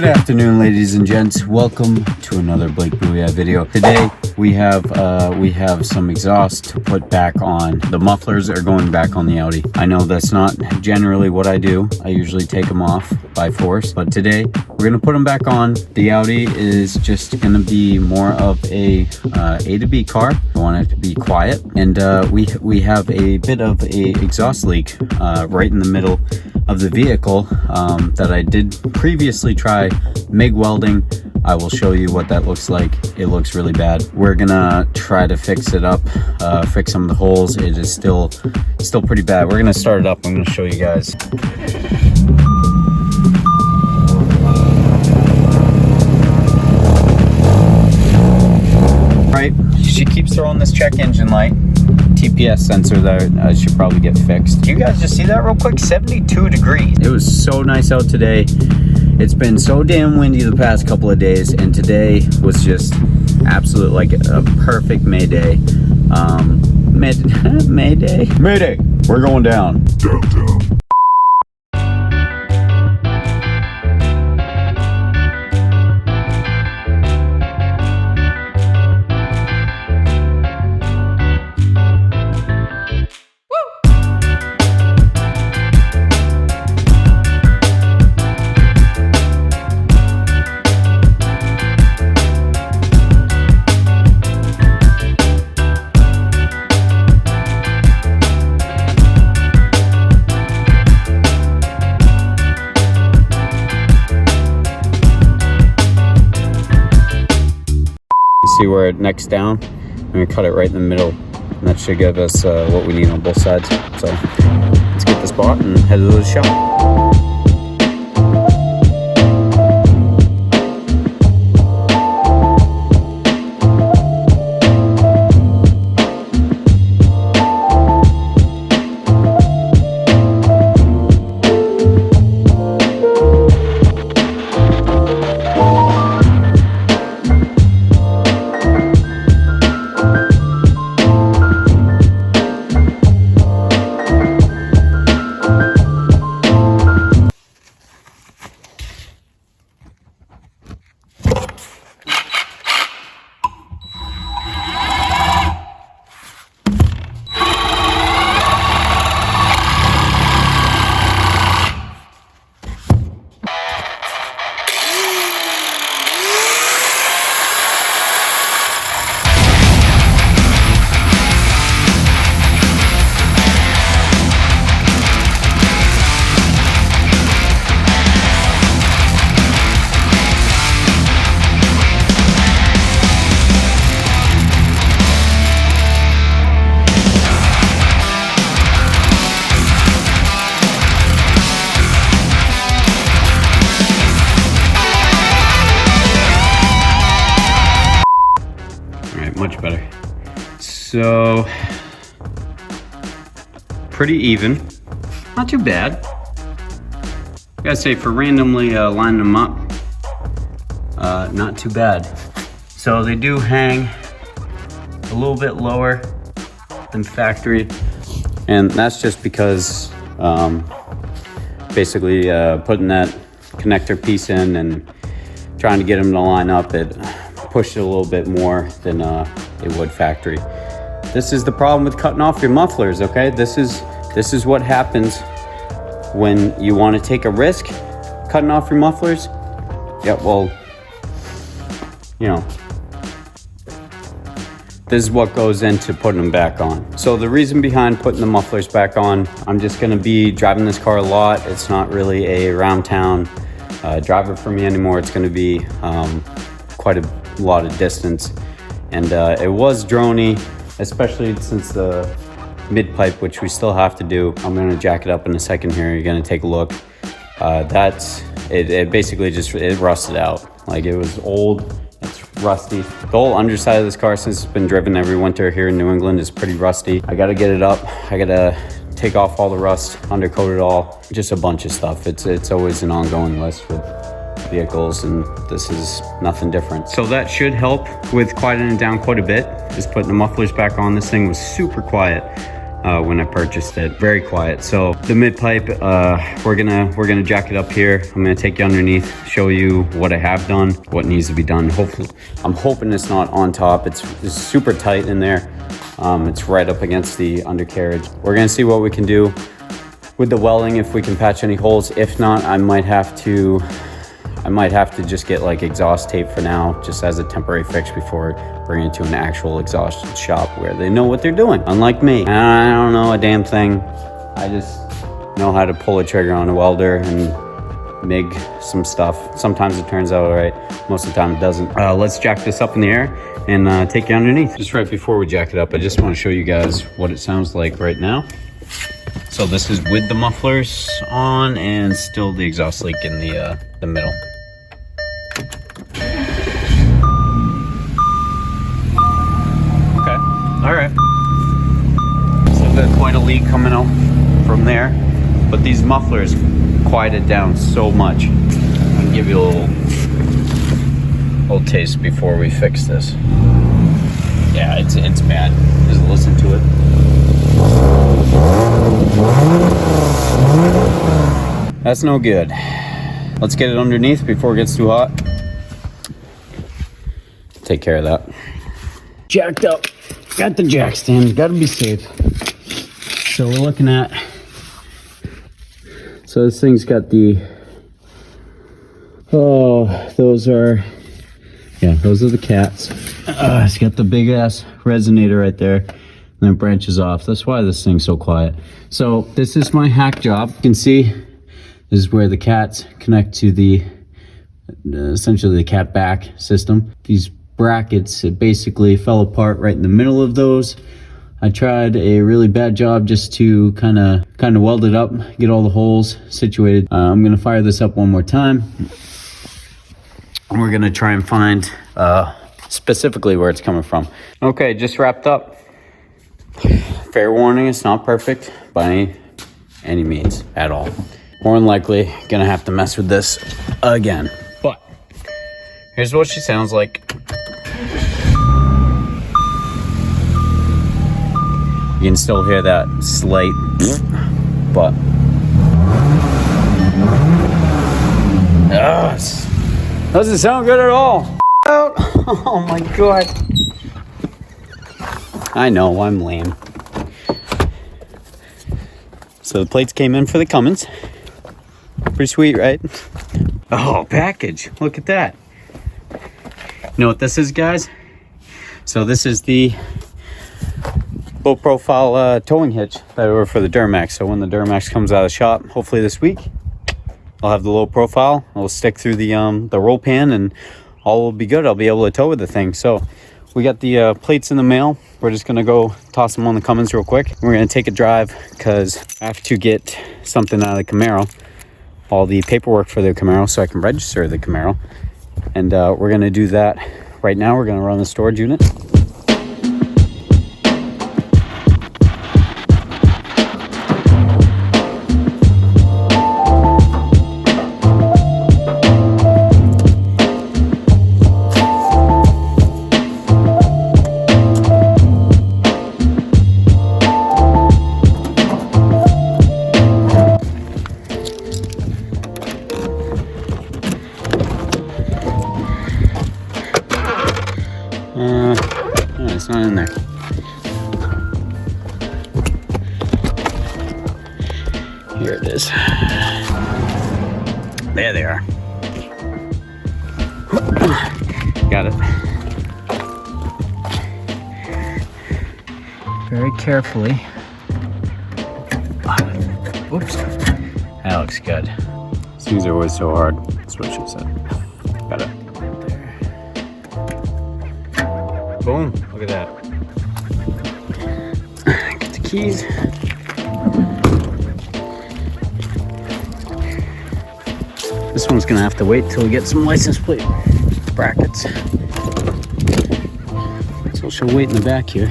Good afternoon, ladies and gents. Welcome to another Blake Booyah video. Today we have some exhaust to put back on. The mufflers are going back on the Audi. I know that's not generally what I do. I usually take them off by force, but today we're gonna put them back on. The Audi is just gonna be more of a to B car. I want it to be quiet, and we have a bit of a exhaust leak right in the middle of the vehicle that I did previously try MIG welding. I will show you what that looks like. It looks really bad. We're gonna try to fix it up, fix some of the holes. It is still pretty bad. We're gonna start it up. I'm gonna show you guys. Right, she keeps throwing this check engine light. TPS sensor that I should probably get fixed. You guys just see that real quick? 72 degrees. It was so nice out today. It's been so damn windy the past couple of days, and today was just absolute, like a perfect May day. Mayday. We're going down. Downtown. See where it necks down. I'm gonna cut it right in the middle, and that should give us what we need on both sides. So let's get this bought and head to the shop. Much better. So pretty even, not too bad. I gotta say, for randomly lining them up, not too bad. So they do hang a little bit lower than factory, and that's just because basically putting that connector piece in and trying to get them to line up, it pushed it a little bit more than it would factory. This is the problem with cutting off your mufflers, okay? This is what happens when you want to take a risk cutting off your mufflers. Yeah, well, you know, this is what goes into putting them back on. So the reason behind putting the mufflers back on, I'm just gonna be driving this car a lot. It's not really a around town driver for me anymore. It's gonna be quite a lot of distance, and it was droney, especially since the mid pipe, which we still have to do. I'm gonna jack it up in a second here. You're gonna take a look. It basically just rusted out. Like, it was old, it's rusty. The whole underside of this car, since it's been driven every winter here in New England, is pretty rusty. I gotta get it up. I gotta take off all the rust, undercoat it all, just a bunch of stuff. It's always an ongoing list with vehicles, and this is nothing different. So that should help with quieting it down quite a bit, just putting the mufflers back on. This thing was super quiet. when I purchased it. Very quiet. So the mid pipe, we're gonna jack it up here. I'm gonna take you underneath, show you what I have done, what needs to be done. Hopefully, I'm hoping it's not on top. It's super tight in there. It's right up against the undercarriage. We're gonna see what we can do with the welding, if we can patch any holes. If not, I might have to just get like exhaust tape for now, just as a temporary fix before bringing it to an actual exhaust shop where they know what they're doing. Unlike me, I don't know a damn thing. I just know how to pull a trigger on a welder and MIG some stuff. Sometimes it turns out all right, most of the time it doesn't. Let's jack this up in the air and take you underneath. Just right before we jack it up, I just want to show you guys what it sounds like right now. So this is with the mufflers on and still the exhaust leak in the middle. Okay, all right. So we've got quite a leak coming out from there, but these mufflers quieted down so much. I'll give you a little taste before we fix this. Yeah, it's bad. Just listen to it. That's no good. Let's get it underneath before it gets too hot. Take care of that. Jacked up. Got the jack stand. Gotta be safe. So we're looking at... So this thing's got the... Oh, those are... Yeah, those are the cats. It's got the big ass resonator right there. And then it branches off. That's why this thing's so quiet. So this is my hack job. You can see this is where the cats connect to the essentially the cat back system. These brackets, it basically fell apart right in the middle of those. I tried a really bad job just to kind of weld it up, get all the holes situated. I'm gonna fire this up one more time. And we're gonna try and find specifically where it's coming from. Okay, just wrapped up. Fair warning, it's not perfect by any means at all. More than likely, gonna have to mess with this again. But here's what she sounds like. You can still hear that slight, but doesn't sound good at all. Oh my god. I know, I'm lame. So the plates came in for the Cummins. Pretty sweet, right? Oh, package. Look at that. You know what this is, guys? So this is the low profile towing hitch that were for the Duramax. So when the Duramax comes out of the shop, hopefully this week, I'll have the low profile. It'll stick through the roll pan and all will be good. I'll be able to tow with the thing. So we got the plates in the mail. We're just gonna go toss them on the Cummins real quick. We're gonna take a drive because I have to get something out of the Camaro, all the paperwork for the Camaro so I can register the Camaro. And we're gonna do that right now. We're gonna run the storage unit. It's not in there. Here it is. There they are. Got it. Very carefully. Oops. That looks good. These things are always so hard. That's what she said. Got it. Boom, look at that. Get the keys. This one's gonna have to wait till we get some license plate brackets. So she'll wait in the back here.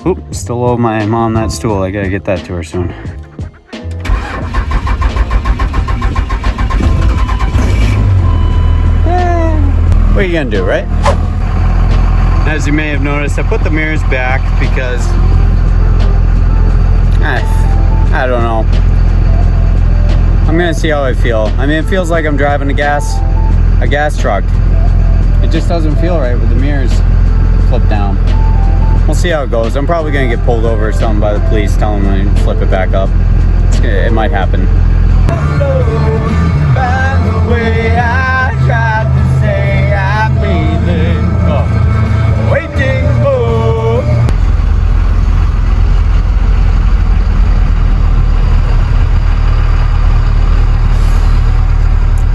Oop, still owe my mom that stool. I gotta get that to her soon. What are you gonna do, right? As you may have noticed, I put the mirrors back because I don't know. I'm gonna see how I feel. I mean, it feels like I'm driving a gas truck. It just doesn't feel right with the mirrors flipped down. We'll see how it goes. I'm probably gonna get pulled over or something by the police, telling me to flip it back up. It might happen. By the way I tried to say I'm waiting for.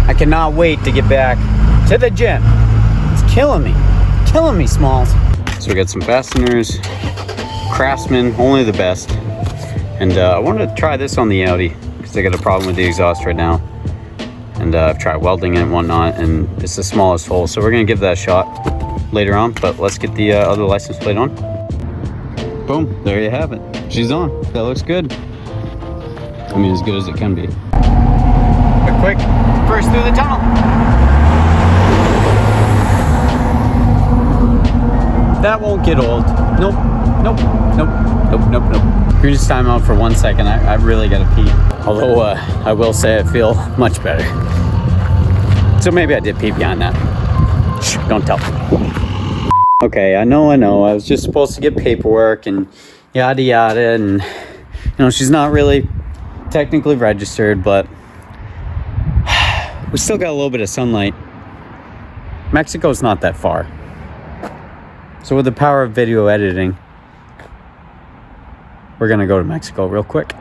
I cannot wait to get back to the gym. It's killing me, Smalls. So we got some fasteners, Craftsman, only the best. And I wanted to try this on the Audi because I got a problem with the exhaust right now. And I've tried welding it and whatnot, and it's the smallest hole. So we're gonna give that a shot later on, but let's get the other license plate on. Boom, there you have it. She's on. That looks good. I mean, as good as it can be. A quick burst through the tunnel. That won't get old. Nope. Greatest time out for 1 second. I really gotta pee. Although I will say I feel much better. So maybe I did pee behind that. Shh, don't tell. Okay, I know. I was just supposed to get paperwork and yada yada, and you know, she's not really technically registered, but we still got a little bit of sunlight. Mexico's not that far. So with the power of video editing, we're gonna go to Mexico real quick.